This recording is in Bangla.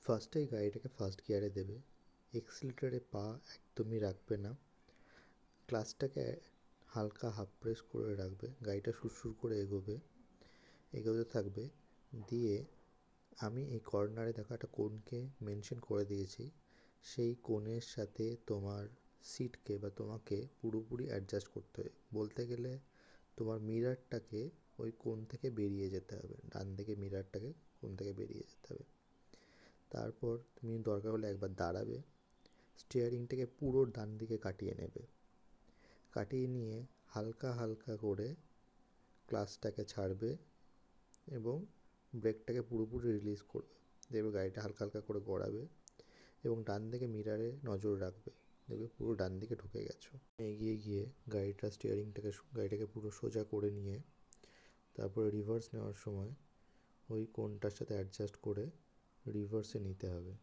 ফার্স্টেই গাড়িটাকে ফার্স্ট গিয়ারে দেবে, এক্সিলারেটরে পা একদমই রাখবে না, ক্লাচটাকে হালকা হাফ প্রেস করে রাখবে, গাড়িটা সুরসুর করে এগোতে থাকবে। দিয়ে আমি এই কর্নারে দেখো একটা কোণকে মেনশন করে দিয়েছি, সেই কোণের সাথে তোমার সিটকে বা তোমাকে পুরোপুরি অ্যাডজাস্ট করতে হবে। বলতে গেলে তোমার মিররটাকে ওই কোণ থেকে বেরিয়ে যেতে হবে, ডান দিকে মিররটাকে কোণ থেকে বেরিয়ে যেতে হবে। তারপর তুমি দরকার হলে একবার দাঁড়াবে, স্টিয়ারিংটাকে পুরো ডান দিকে কাটিয়ে নেবে, কাটিয়ে নিয়ে হালকা হালকা করে ক্লাচটাকে ছাড়বে এবং ব্রেকটাকে পুরোপুরি রিলিজ করবে। দেখবে গাড়িটা হালকা হালকা করে গড়াবে এবং ডান দিকে মিররে নজর রাখবে, দেখবে পুরো ডান দিকে ঢুকে গেছো। এগিয়ে গিয়ে গাড়িটাকে পুরো সোজা করে নিয়ে তারপরে রিভার্স নেওয়ার সময় ওই কোণটার সাথে অ্যাডজাস্ট করে রিভার্সে নিতে হবে।